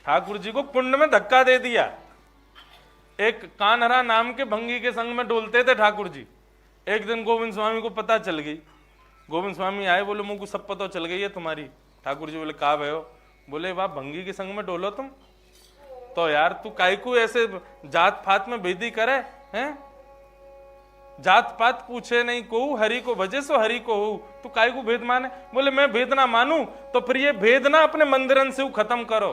ठाकुर जी को कुंड में धक्का दे दिया। एक कान्हरा नाम के भंगी के संग में डोलते थे ठाकुर जी। एक दिन गोविंद स्वामी को पता चल गई। गोविंद स्वामी आए, बोले मुझको सब पता चल गई है तुम्हारी। ठाकुर जी बोले कहा भयो? बोले वाह भंगी के संग में डोलो तुम तो यार, तू काई को ऐसे जात पात में भेदी करे हैं? जात पात पूछे नहीं को, हरि को भजे सो हरि को हो, तू काय को भेद माने? बोले मैं भेद ना मानू तो फिर ये भेद ना अपने मंदिरन से खत्म करो।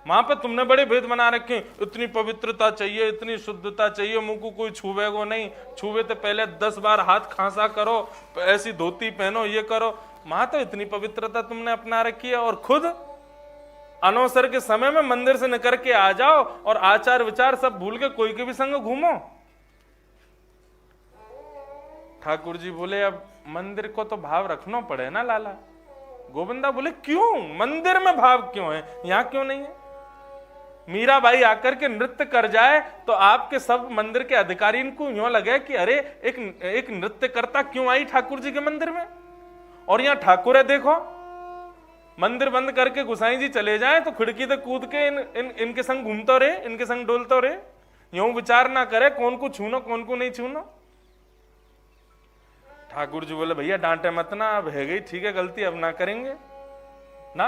वहां पे तुमने बड़े भेद बना रखे, इतनी पवित्रता चाहिए, इतनी शुद्धता चाहिए, मुंह को कोई छुवे को नहीं, छुवे तो पहले 10 बार हाथ खांसा करो, ऐसी धोती पहनो, ये करो। वहां तो इतनी पवित्रता तुमने अपना रखी है, और खुद अनवसर के समय में मंदिर से निकल के आ जाओ और आचार विचार सब भूल के कोई के भी संग घूमो। ठाकुर जी बोले अब मंदिर को तो भाव रखना पड़े ना लाला। गोविंदा बोले क्यों? मंदिर में भाव क्यों है, यहां क्यों नहीं है? मीराबाई आकर के नृत्य कर जाए तो आपके सब मंदिर के अधिकारी इनको यूं लगे कि अरे एक नृत्य करता क्यों आई ठाकुर जी के मंदिर में, और यहां ठाकुर है देखो। मंदिर बंद करके गुसाई जी चले जाए तो खिड़की से कूद के इनके संग घूमता रहे, इनके संग डोलता रहे, यूं विचार ना करे कौन को छूनो कौन को नहीं छूनो। ठाकुर जी बोले भैया डांटे मत ना, अब है गई ठीक है गलती, अब ना करेंगे ना,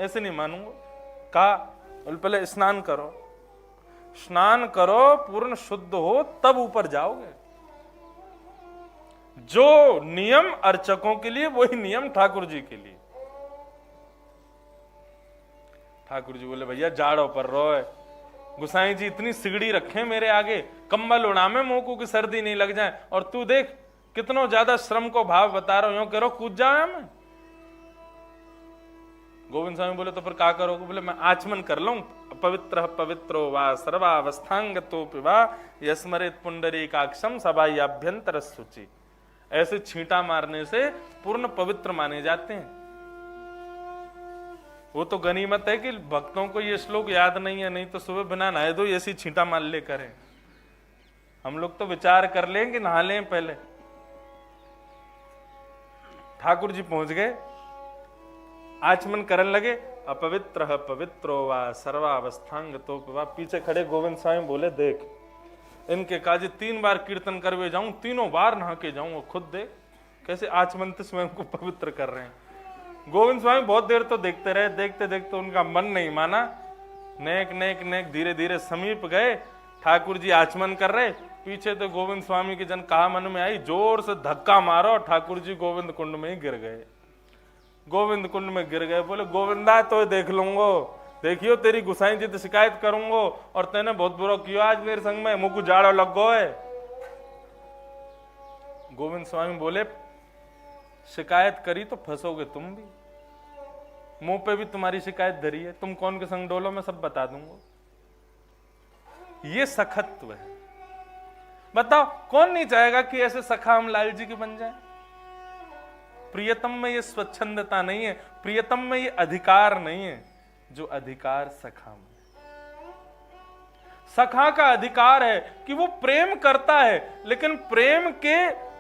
ऐसे नहीं मानूंगा। कहा पहले स्नान करो, स्नान करो, पूर्ण शुद्ध हो तब ऊपर जाओगे। जो नियम अर्चकों के लिए वही नियम ठाकुर जी के लिए। ठाकुर जी बोले भैया जाड़ो पर रोए, गुसाई जी इतनी सिगड़ी रखे मेरे आगे, कंबल उड़ामे मुंह को कि सर्दी नहीं लग जाए, और तू देख कितनो ज्यादा श्रम को भाव बता रहा हूं, यूं करो कूद जाए मैं। गोविंद स्वामी बोले तो फिर क्या करोगे? बोले मैं आचमन कर लूं, पवित्र पवित्रो वा सर्वावस्थांगतो पिबा यस्मरेत पुंडरीकाक्षम सबाह्याभ्यंतर शुचि। ऐसे छींटा मारने से पूर्ण पवित्र माने जाते हैं। वो तो गनीमत है कि भक्तों को ये श्लोक याद नहीं है, नहीं तो सुबह बिना नहाए दो ऐसी छींटा मार ले करें। हम लोग तो विचार कर लें कि नहा लें पहले। ठाकुर जी पहुंच गए, आचमन करने लगे। अपवित्र पवित्रो वा सर्वावस्थांग तो पीछे खड़े गोविंद स्वामी बोले देख इनके काजे 3 बार कीर्तन करवे जाऊं, तीनों बार नहा के जाऊं, खुद देख कैसे आचमन से स्वयं को पवित्र कर रहे हैं। गोविंद स्वामी बहुत देर तो देखते रहे, देखते देखते उनका मन नहीं माना, नेक नेक नेक धीरे धीरे समीप गए। ठाकुर जी आचमन कर रहे, पीछे तो गोविंद स्वामी की जन कहा मन में आई, जोर से धक्का मारो, ठाकुर जी गोविंद कुंड में ही गिर गए। गोविंद कुंड में गिर गए। बोले गोविंदा तो देख लूंगो, देखियो तेरी गुसाई जी तो शिकायत करूंगो, और तेने बहुत बुरा किया आज मेरे संग में, मुझको जाड़ो लग गो है। गोविंद स्वामी बोले शिकायत करी तो फंसोगे तुम भी, मुंह पे भी तुम्हारी शिकायत धरी है, तुम कौन के संग डोलो मैं सब बता दूंगा। ये सखत्व है। बताओ कौन नहीं चाहेगा कि ऐसे सखा हम लाल जी के बन जाए। प्रियतम में ये स्वच्छंदता नहीं है, प्रियतम में ये अधिकार नहीं है जो अधिकार सखा में। सखा का अधिकार है कि वो प्रेम करता है, लेकिन प्रेम के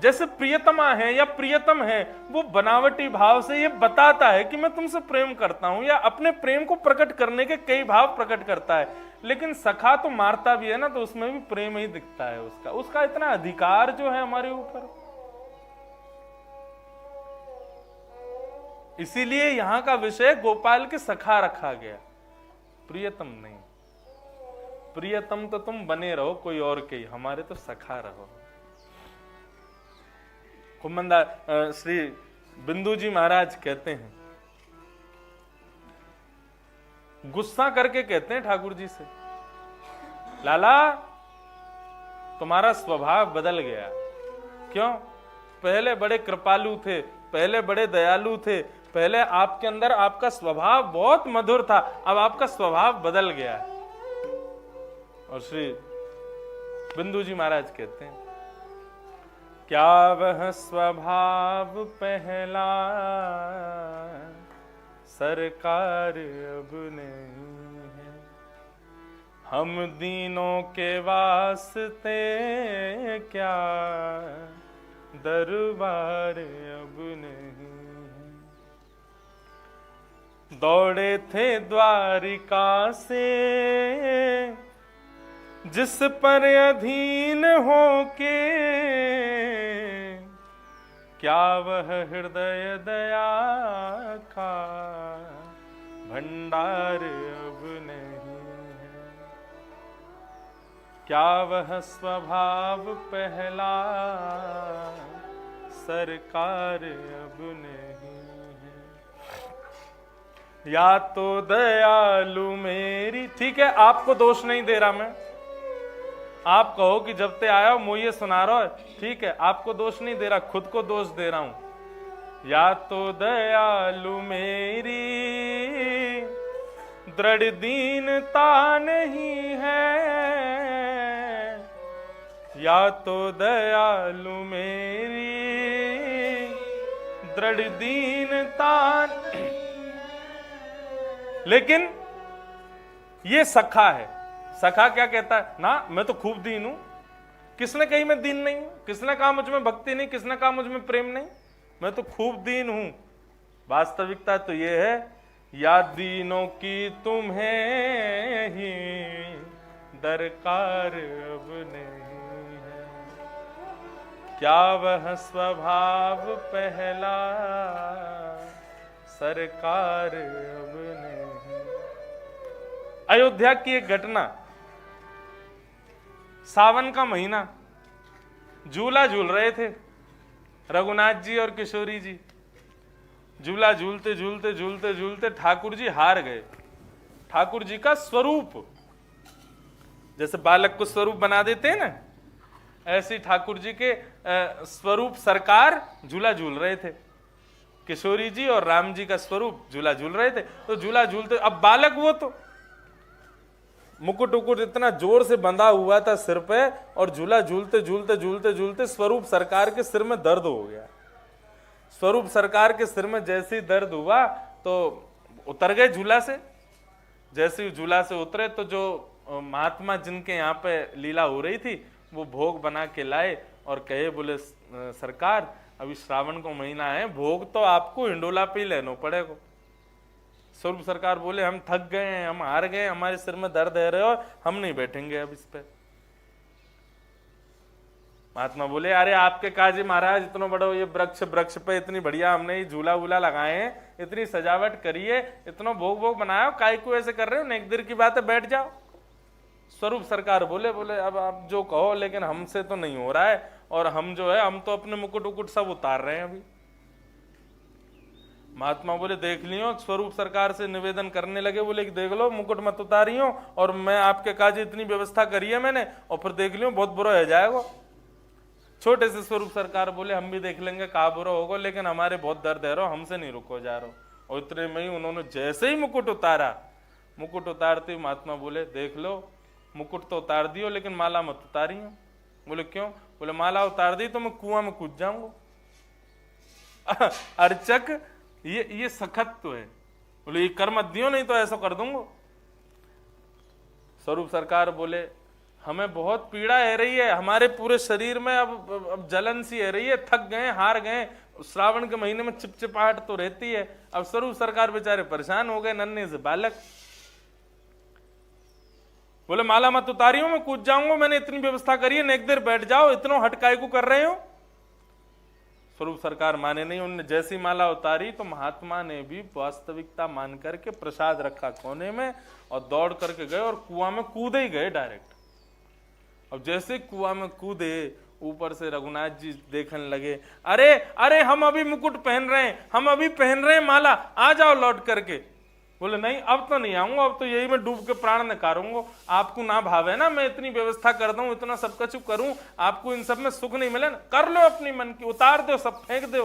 जैसे प्रियतमा है या प्रियतम है, वो बनावटी भाव से ये बताता है कि मैं तुमसे प्रेम करता हूं, या अपने प्रेम को प्रकट करने के कई भाव प्रकट करता है। लेकिन सखा तो मारता भी है ना, तो उसमें भी प्रेम ही दिखता है उसका। उसका इतना अधिकार जो है हमारे ऊपर। इसीलिए यहां का विषय गोपाल के सखा रखा गया, प्रियतम नहीं। प्रियतम तो तुम बने रहो कोई और के, हमारे तो सखा रहो। कुमंदा श्री बिंदु जी महाराज कहते हैं, गुस्सा करके कहते हैं ठाकुर जी से, लाला तुम्हारा स्वभाव बदल गया। क्यों? पहले बड़े कृपालु थे, पहले बड़े दयालु थे, पहले आपके अंदर आपका स्वभाव बहुत मधुर था, अब आपका स्वभाव बदल गया है। और श्री बिंदु जी महाराज कहते हैं, क्या वह स्वभाव पहला सरकार अब नहीं है, हम दीनों के वास्ते क्या दरबार अब नहीं है। दौड़े थे द्वारिका से जिस पर अधीन होके, क्या वह हृदय दया का भंडार अब नहीं है, क्या वह स्वभाव पहला सरकार अब नहीं है। या तो दयालु मेरी, ठीक है आपको दोष नहीं दे रहा मैं, आप कहो कि जब ते आया मुझे सुना रहा है, ठीक है आपको दोष नहीं दे रहा, खुद को दोष दे रहा हूं। या तो दयालु मेरी दृढ़ दीनता नहीं है, या तो दयालु मेरी दृढ़ दीनता। लेकिन ये सखा है, सखा क्या कहता है ना, मैं तो खूब दीन हूं, किसने कही मैं दीन नहीं हूं, किसने कहा मुझ में भक्ति नहीं, किसने कहा मुझ में प्रेम नहीं, मैं तो खूब दीन हूं। वास्तविकता तो ये है, या दीनों की तुम्हें ही दरकार अब नहीं है, क्या वह स्वभाव पहला सरकार अब नहीं। अयोध्या की एक घटना, सावन का महीना, झूला झूल रहे थे रघुनाथ जी और किशोरी जी। झूला झूलते झूलते झूलते झूलते ठाकुर जी हार गए। ठाकुर जी का स्वरूप, जैसे बालक को स्वरूप बना देते हैं ना, ऐसे ठाकुर जी के स्वरूप सरकार झूला झूल रहे थे। किशोरी जी और राम जी का स्वरूप झूला झूल रहे थे। तो झूला झूलते, अब बालक वो तो मुकुट उकुट इतना जोर से बंधा हुआ था सिर पे, और झूला झूलते झूलते झूलते झूलते स्वरूप सरकार के सिर में दर्द हो गया। स्वरूप सरकार के सिर में जैसे ही दर्द हुआ तो उतर गए झूला से। जैसे ही झूला से उतरे तो जो महात्मा जिनके यहाँ पे लीला हो रही थी वो भोग बना के लाए और कहे, बोले सरकार अभी श्रावण को महीना है, भोग तो आपको हिंडोला पे ही लेना पड़ेगा। स्वरूप सरकार बोले हम थक गए हैं, हम हार गए, हमारे सिर में दर्द है रहे हो, हम नहीं बैठेंगे अब इस पे। महात्मा बोले अरे आपके काजी महाराज, इतना बड़ा ये वृक्ष पे इतनी बढ़िया हमने ये झूला वूला लगाए हैं, इतनी सजावट करिए, इतना भोग भोग बनाया, काय को ऐसे कर रहे हो, एक देर की बात है बैठ जाओ। स्वरूप सरकार बोले अब आप जो कहो, लेकिन हमसे तो नहीं हो रहा है, और हम जो है हम तो अपने मुकुट उकुट सब उतार रहे हैं अभी। महात्मा बोले देख लियो, स्वरूप सरकार से निवेदन करने लगे, बोले कि देख लो मुकुट मत उतारियो, और मैं आपके काज इतनी व्यवस्था करी है मैंने, और फिर देख लियो बहुत बुरा हो जाएगा। छोटे से स्वरूप सरकार बोले हम भी देख लेंगे कहा बुरा होगा, लेकिन हमारे बहुत दर्द है, हमसे नहीं रुको जा रहा। और इतने में ही उन्होंने जैसे ही मुकुट उतारा, मुकुट उतारते महात्मा बोले देख लो मुकुट तो उतार दियो, लेकिन माला मत उतारियो। बोले क्यों? बोले माला उतार दी तो मैं कुआं में कूद जाऊंगा। अर्चक ये सखत तो है। बोले ये कर मत दियो, नहीं तो ऐसा कर दूंगा। स्वरूप सरकार बोले हमें बहुत पीड़ा है रही है, हमारे पूरे शरीर में अब जलन सी है रही है, थक गए, हार गए, श्रावण के महीने में चिपचिपाहट तो रहती है। अब स्वरूप सरकार बेचारे परेशान हो गए, नन्हे से बालक। बोले माला मत उतारियो, मैं कूद जाऊंगा, मैंने इतनी व्यवस्था करी है, एक देर बैठ जाओ, इतना हटकाई को कर रहे हो। स्वरूप सरकार माने नहीं, उन्होंने जैसी माला उतारी तो महात्मा ने भी वास्तविकता मान करके प्रसाद रखा कोने में और दौड़ करके गए और कुआं में कूदे ही गए डायरेक्ट। अब जैसे कुआं में कूदे, ऊपर से रघुनाथ जी देखने लगे, अरे अरे हम अभी मुकुट पहन रहे हैं, हम अभी पहन रहे हैं माला, आ जाओ लौट करके। बोले नहीं अब तो नहीं आऊंगा, अब तो यही मैं डूब के प्राण निकारूंगा। आपको ना भावे ना मैं इतनी व्यवस्था कर दूं, इतना सब कुछ करूं, आपको इन सब में सुख नहीं मिले ना, कर लो अपनी मन की, उतार दो, सब फेंक दो।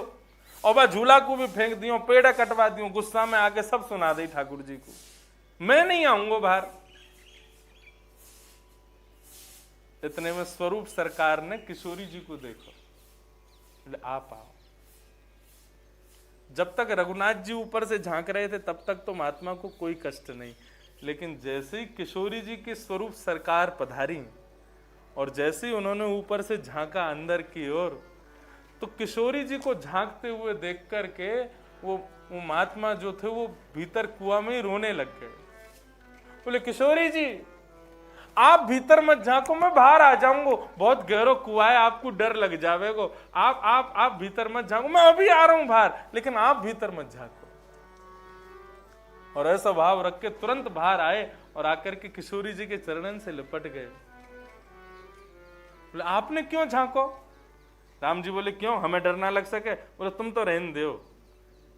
और वह झूला को भी फेंक दियो, पेड़ कटवा दियो, गुस्सा में आके सब सुना दी ठाकुर जी को, मैं नहीं आऊंगा बाहर। इतने में स्वरूप सरकार ने किशोरी जी को देखो, आप आओ। जब तक रघुनाथ जी ऊपर से झांक रहे थे तब तक तो महात्मा को कोई कष्ट नहीं, लेकिन जैसे ही किशोरी जी की स्वरूप सरकार पधारी और जैसे ही उन्होंने ऊपर से झांका अंदर की ओर, तो किशोरी जी को झांकते हुए देख करके वो महात्मा जो थे वो भीतर कुआं में ही रोने लग गए। बोले किशोरी जी आप भीतर मत झांको, मैं बाहर आ जाऊंगा, बहुत गहरा कुआं है, आपको डर लग जावेगो, आप भीतर मत झांको, मैं अभी आ रहा हूं बाहर, लेकिन आप भीतर मत झांको। और ऐसा भाव रख के तुरंत बाहर आए और आकर के किशोरी जी के चरणन से लिपट गए। बोले आपने क्यों झांको? राम जी बोले क्यों, हमें डर ना लग सके? बोले तुम तो रहने दो,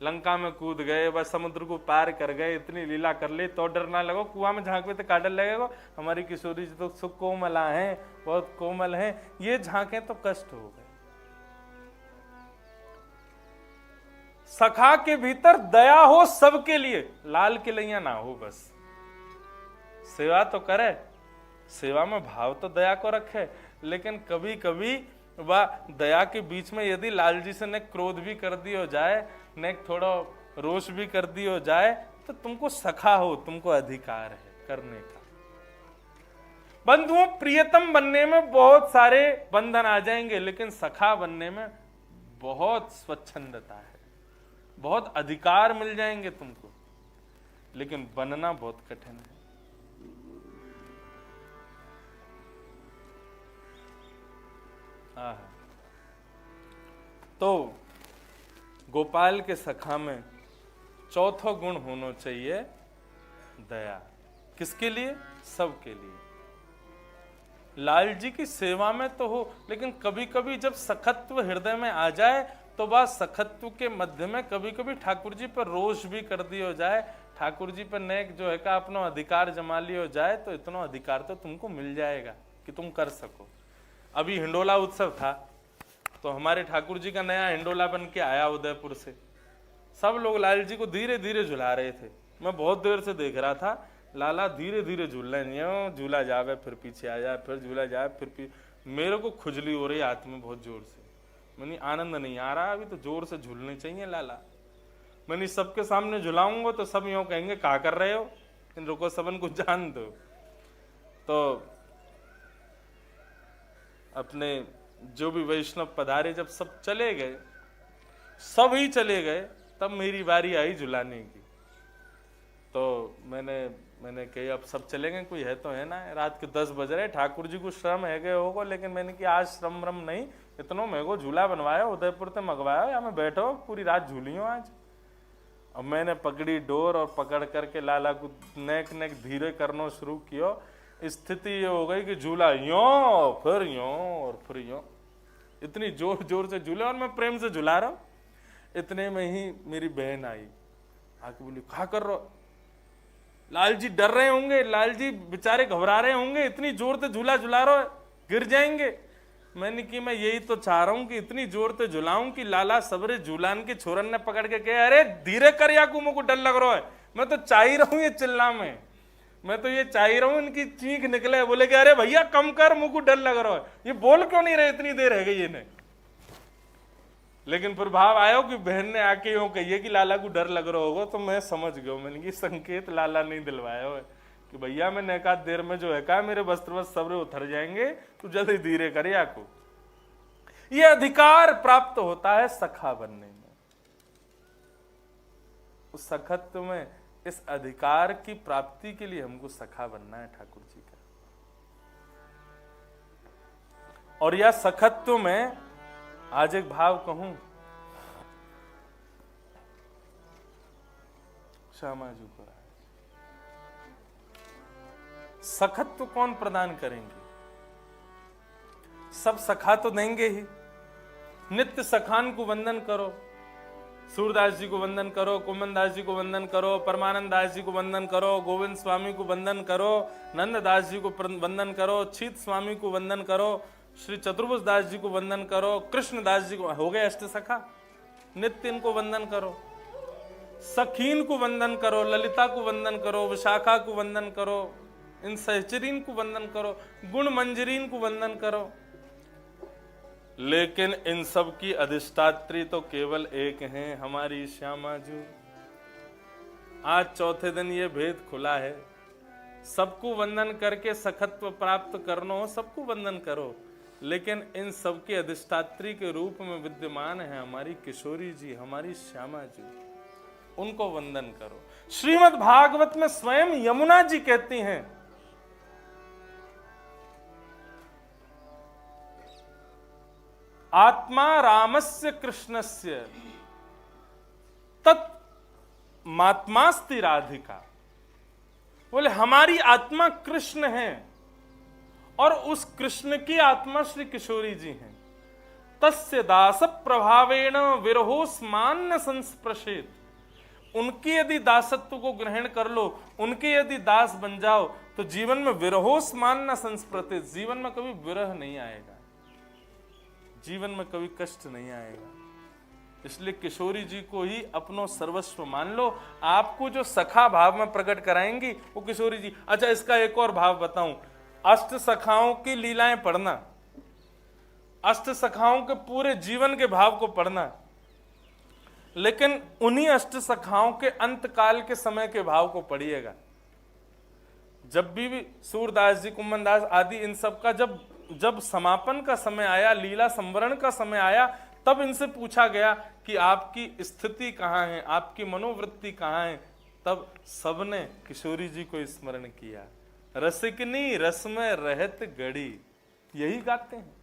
लंका में कूद गए, बस समुद्र को पार कर गए, इतनी लीला कर ली तो डर ना लगो, कुआं में झांकवे तो का डर लगेगा? हमारी किशोरी जी तो सुख कोमला हैं, बहुत कोमल हैं, ये झांके तो कष्ट हो गए। सखा के भीतर दया हो सबके लिए, लाल के लिए ना हो, बस सेवा तो करे, सेवा में भाव तो दया को रखे, लेकिन कभी कभी वह दया के बीच में यदि लाल जी से ने क्रोध भी कर दियो जाए, ने थोड़ा रोष भी कर दियो जाए, तो तुमको सखा हो, तुमको अधिकार है करने का। बंधुओं प्रियतम बनने में बहुत सारे बंधन आ जाएंगे, लेकिन सखा बनने में बहुत स्वच्छंदता है, बहुत अधिकार मिल जाएंगे तुमको, लेकिन बनना बहुत कठिन है। तो गोपाल के सखा में चौथा गुण होना चाहिए दया। किसके लिए? सबके लिए। लाल जी की सेवा में तो हो, लेकिन कभी कभी जब सखत्व हृदय में आ जाए तो वह सखत्व के मध्य में कभी कभी ठाकुर जी पर रोष भी कर दिया जाए, ठाकुर जी पर नेक जो है का अपना अधिकार जमा लियो जाए, तो इतना अधिकार तो तुमको मिल जाएगा कि तुम कर सको। अभी हिंडोला उत्सव था, तो हमारे ठाकुर जी का नया हिंडोला बन के आया उदयपुर से, सब लोग लाल जी को धीरे धीरे झुला रहे थे। मैं बहुत देर से देख रहा था, लाला धीरे धीरे झूल रहे हैं, झूला जावे फिर पीछे आ जाए, फिर झूला जाए फिर पीछे। मेरे को खुजली हो रही हाथ में बहुत जोर से, मैंने आनंद नहीं आ रहा, अभी तो जोर से झूलने चाहिए लाला। मैंने सबके सामने झुलाऊंगा तो सब यूं कहेंगे क्या कर रहे हो, इन रुको सबन को जान दो। तो अपने जो भी वैष्णव पधारे, जब सब चले गए, सब ही चले गए, तब मेरी बारी आई झुलाने की। तो मैंने कही अब सब चले गए, कोई है तो है ना, रात के 10 बज रहे, ठाकुर जी को श्रम है गए होगा, लेकिन मैंने कि आज श्रम रम नहीं, इतना मेरे झूला बनवाया उदयपुर से मंगवाया, या मैं बैठो पूरी रात झूलियो आज। अब मैंने पकड़ी डोर और पकड़ करके लाला को नेक नेक धीरे करना शुरू किया। स्थिति ये हो गई कि झूला यों फिर यों और फिर यों, इतनी जोर जोर से झूले और मैं प्रेम से झुला रहा हूं। इतने में ही मेरी बहन आई, आके बोली क्या कर रहे हो? लाल जी डर रहे होंगे, लाल जी बेचारे घबरा रहे होंगे, इतनी जोर से झूला झुला रहे हो, गिर जाएंगे। मैंने कि मैं यही तो चाह रहा हूं कि इतनी जोर से झुलाऊं कि लाला सबरे झूलान के छोरन ने पकड़ के कहे अरे धीरे कर या को मुझको डर लग रहा है। मैं तो चाह ही रहा हूं ये चिल्ला में, मैं तो ये चाह ही रहा हूं इनकी चीख निकले, बोले कि अरे भैया कम कर, मुझको डर लग रहा है, ये बोल क्यों नहीं रहे, इतनी देर है गई इन्हें। लेकिन फिर भाव आयो कि बहन ने आके यूं कहिए कि लाला को डर लग रहा होगा, तो मैं समझ गया, मैंने कि संकेत लाला नहीं दिलवाया हो कि भैया मैं नेका देर में जो है का मेरे वस्त्र वस्त्र सबरे उतर जाएंगे, तू जल्दी धीरे कर या को। ये अधिकार प्राप्त होता है सखा बनने में। उस सखत्व में, इस अधिकार की प्राप्ति के लिए हमको सखा बनना है ठाकुर जी का। और यह सखत्व में आज एक भाव कहूं, श्यामा जी को सखत्व कौन प्रदान करेंगे? सब सखा तो देंगे ही। नित्य सखान को वंदन करो, सूरदास जी को वंदन करो, कुमन दास जी को वंदन करो, परमानंद दास जी को वंदन करो, गोविंद स्वामी को वंदन करो, नंद दास जी को वंदन करो, छीत स्वामी को वंदन करो, श्री चतुर्भुज दास जी को वंदन करो, कृष्ण दास जी को, हो गए अष्ट सखा। नित्य इनको वंदन करो, सखीन को वंदन करो, ललिता को वंदन करो, विशाखा को वंदन करो, इन सहचरीन को वंदन करो, गुण मंजरीन को वंदन करो। लेकिन इन सब की अधिष्ठात्री तो केवल एक हैं, हमारी श्यामा जी। आज चौथे दिन ये भेद खुला है, सबको वंदन करके सखत्व प्राप्त करना हो, सबको वंदन करो, लेकिन इन सब के अधिष्ठात्री के रूप में विद्यमान है हमारी किशोरी जी, हमारी श्यामा जी। उनको वंदन करो। श्रीमद् भागवत में स्वयं यमुना जी कहती हैं, आत्मा रामस्य कृष्णस्य तत् मात्मास्ति राधिका। बोले हमारी आत्मा कृष्ण है और उस कृष्ण की आत्मा श्री किशोरी जी हैं। तस्य दास प्रभावेण विरहोस्मान्न संस्पृशेत। उनकी यदि दासत्व को ग्रहण कर लो, उनके यदि दास बन जाओ, तो जीवन में विरहोस्मान्न संस्पृशेत, जीवन में कभी विरह नहीं आएगा, जीवन में कभी कष्ट नहीं आएगा। इसलिए किशोरी जी को ही अपनो सर्वस्व मान लो। आपको जो सखा भाव में प्रकट कराएंगी वो किशोरी जी। अच्छा, इसका एक और भाव बताऊं, अष्ट सखाओं की लीलाएं पढ़ना, अष्ट सखाओं के पूरे जीवन के भाव को पढ़ना, लेकिन उन्हीं अष्ट सखाओं के अंतकाल के समय के भाव को पढ़िएगा। जब भी सूरदास जी, कुम्मन दास आदि, इन सब का जब समापन का समय आया, लीला संवरण का समय आया, तब इनसे पूछा गया कि आपकी स्थिति कहाँ है, आपकी मनोवृत्ति कहाँ है, तब सबने किशोरी जी को स्मरण किया। रसिकनी रस में रहत गड़ी, यही गाते हैं।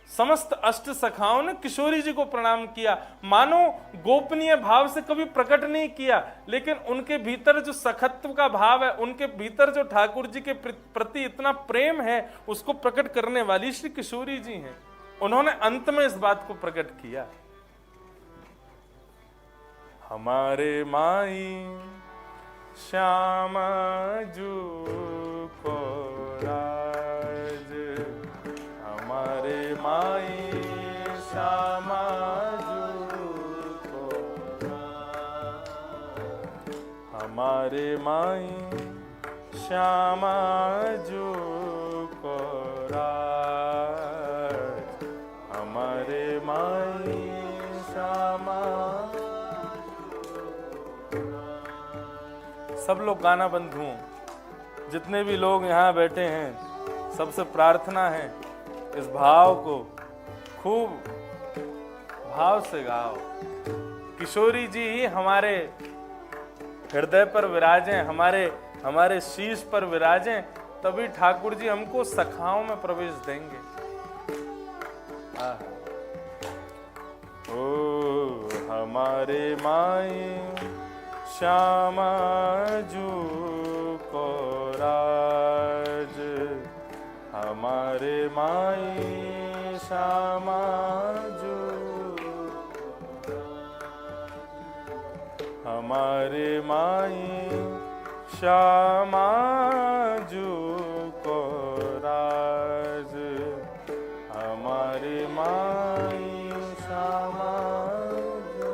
समस्त अष्ट सखाओं ने किशोरी जी को प्रणाम किया, मानो गोपनीय भाव से कभी प्रकट नहीं किया, लेकिन उनके भीतर जो सखत्व का भाव है, उनके भीतर जो ठाकुर जी के प्रति इतना प्रेम है, उसको प्रकट करने वाली श्री किशोरी जी हैं। उन्होंने अंत में इस बात को प्रकट किया, हमारे माई श्यामा जू को राज, हमारे माई श्यामा जू को राज, हमारे माई श्यामा जू को राज, हमारे माई श्यामा। सब लोग गाना बंधुओं, जितने भी लोग यहाँ बैठे हैं, सबसे प्रार्थना है इस भाव को खूब भाव से गाओ। किशोरी जी हमारे हृदय पर विराजें, हमारे शीश पर विराजें, तभी ठाकुर जी हमको सखाओं में प्रवेश देंगे। ओ हमारे माई श्यामा जू को राज, हमारे माई श्यामा जू, हमारे माई श्यामा जू को राज, हमारे माई श्यामा जू।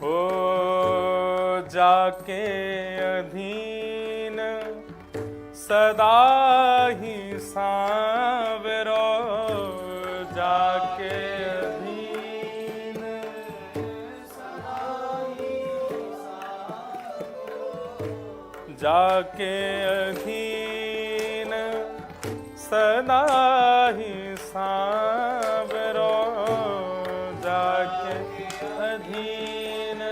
हो जाके अधीन सदा ही सांवरो, जाके अधीन सदा ही सांवरो, जाके अधीन सदा ही सांवरो, जाके अधीन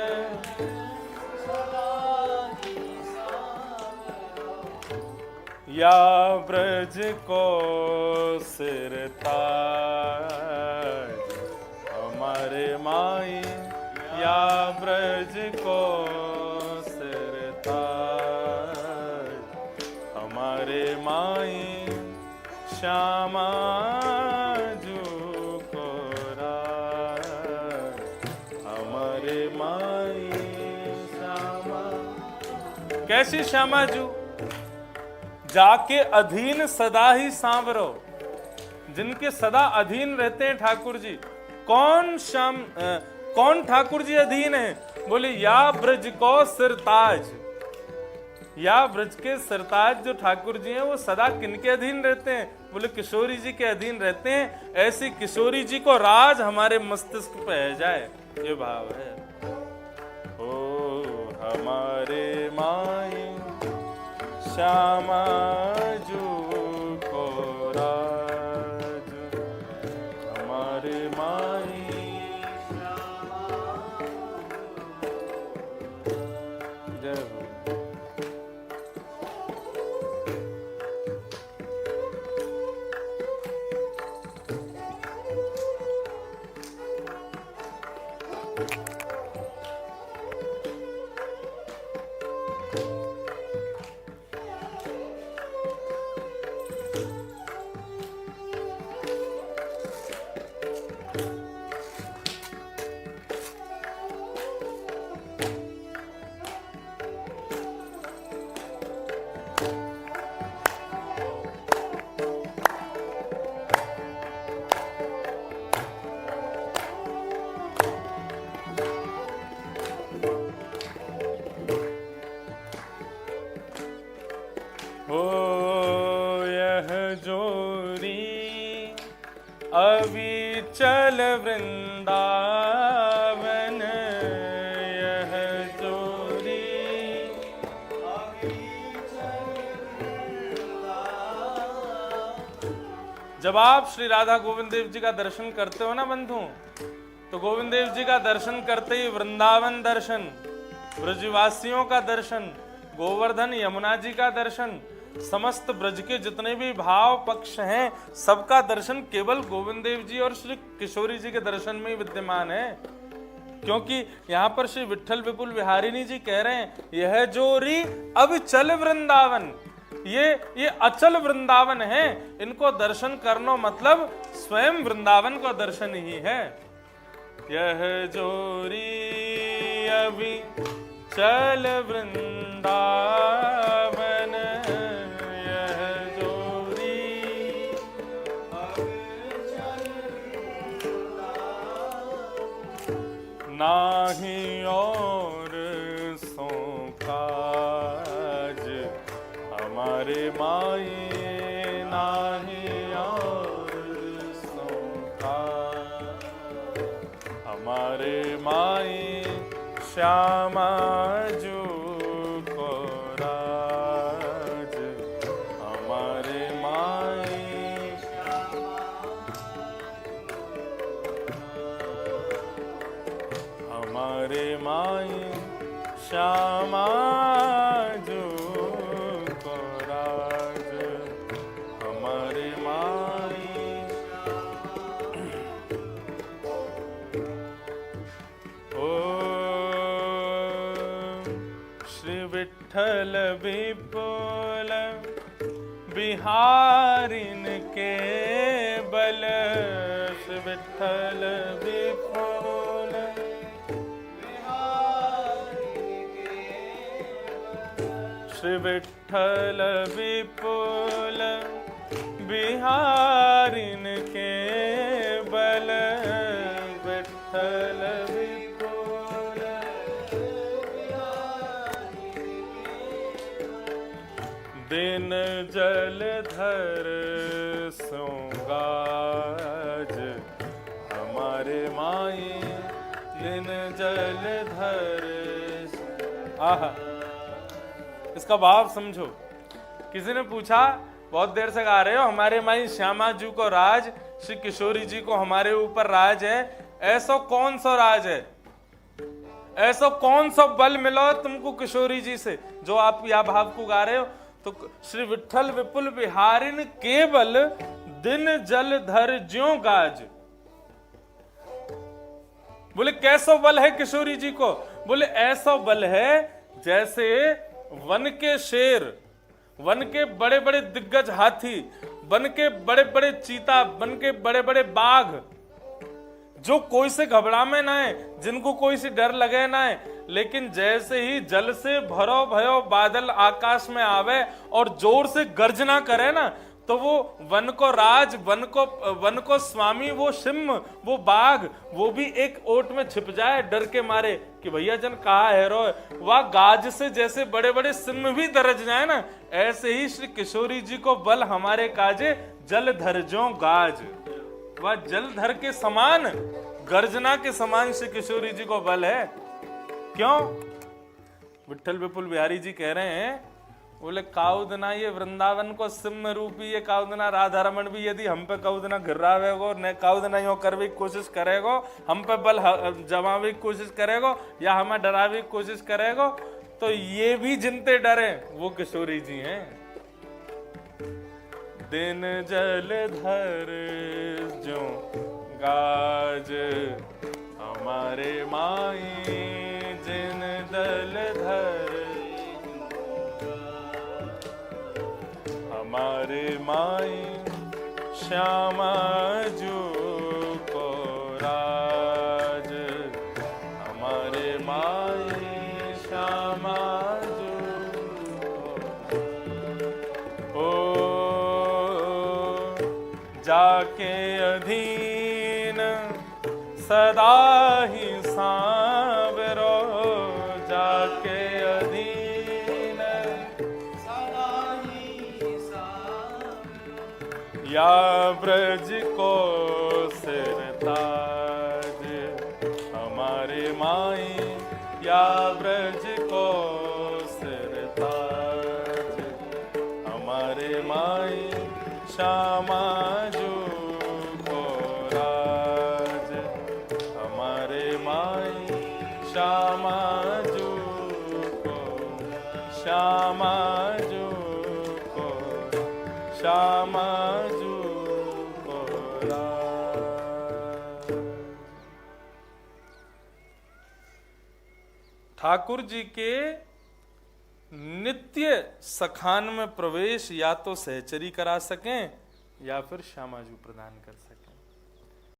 या ब्रज को सिर ताज, हमारे माई या ब्रज को सिर ताज, हमारे माई श्यामा जू को राज, हमारे माई श्यामा। कैसी श्यामा जू? जाके अधीन सदा ही सांवरो, जिनके सदा अधीन रहते हैं ठाकुर जी। कौन ठाकुर जी अधीन है? बोले या ब्रज को सिरताज, या ब्रज के सिरताज जो ठाकुर जी हैं वो सदा किनके अधीन रहते हैं? बोले किशोरी जी के अधीन रहते हैं। ऐसी किशोरी जी को राज हमारे मस्तिष्क पे है जाए, ये भाव है। ओ हमारे माई श्यामा जू को राज, हमारे जय हो। अविचल वृंदावन यह जोरी। जब आप श्री राधा गोविंद देव जी का दर्शन करते हो ना बंधु, तो गोविंद देव जी का दर्शन करते ही वृंदावन दर्शन, ब्रजवासियों का दर्शन, गोवर्धन यमुना जी का दर्शन, समस्त ब्रज के जितने भी भाव पक्ष हैं सबका दर्शन केवल गोविंद देव जी और श्री किशोरी जी के दर्शन में ही विद्यमान है। क्योंकि यहाँ पर श्री विठल विपुल विहारिणी जी कह रहे हैं यह जोरी अब चल वृंदावन, ये अचल वृंदावन है, इनको दर्शन करना मतलब स्वयं वृंदावन को दर्शन ही है। यह जोरी अभी चल वृंदावन यह जोरी नाही और सो काज हमारे माए, नाही और सो काज हमारे माए श्यामा जो को राज हमारे माए। हमारे माए श्यामा जो को राज हमारे माए। विठल विपुल बिहारिन के बल, श्री विठल विपुल श्री विठल विपुल बिहारिन के बल, विठल दिन जलधर सोगाज हमारे माए दिन जलधर। आहा, इसका भाव समझो। किसी ने पूछा बहुत देर से गा रहे हो हमारे माई श्यामा जी को राज, श्री किशोरी जी को हमारे ऊपर राज है, ऐसा कौन सा राज है, ऐसा कौन सा बल मिला तुमको किशोरी जी से जो आप यह भाव को गा रहे हो? तो श्री विठल विपुल बिहारिन केवल दिन जल धर ज्यों गाज। बोले कैसा बल है किशोरी जी को? बोले ऐसा बल है जैसे वन के शेर, वन के बड़े बड़े दिग्गज हाथी, वन के बड़े बड़े चीता, वन के बड़े बड़े बाघ, जो कोई से घबरा में ना है, जिनको कोई से डर लगे ना है, लेकिन जैसे ही जल से भरो भयो बादल आकाश में आवे और जोर से गर्जना करे ना, तो वो वन को राज, वन को स्वामी, वो सिंह, वो बाघ, वो भी एक ओट में छिप जाए डर के मारे कि भैया जन कहा है रो। वह गाज से जैसे बड़े बड़े सिंह भी दरज जाए ना, ऐसे ही श्री किशोरी जी को बल हमारे काजे जल धरजों गाज। वह जलधर के समान, गर्जना के समान श्री किशोरी जी को बल है। क्यों? विठल विपुल बिहारी जी कह रहे हैं, बोले काउदना ये वृंदावन को सिंह रूपी ये काउदना राधा रमन भी यदि हम पे काउदना गिर्रावेगो, न काउदना यो करवे की कोशिश करेगो, हम पे बल जमावे की कोशिश करेगो या हमें डरावे की कोशिश करेगो, तो ये भी जिनते डरे वो किशोरी जी हैं। दिन जलधर जो गाज हमारे माई, जिन दलधर हमारे माई, श्यामा जू को राज हमारे माई, श्यामा जू को। ओ जाके अधीन सदा ही सांवरो, जाके अधीन सदा ही सांवरो, या ब्रज को सिरताज हमारे माई, या ब्रज को सिरताज हमारे माई, श्यामा जू को राज हमारे माई, श्यामा जू को, श्यामा जू को, श्यामा जू को राज। ठाकुर जी के नित्य सखान में प्रवेश या तो सहचरी करा सकें या फिर श्यामाजू प्रदान कर सकें।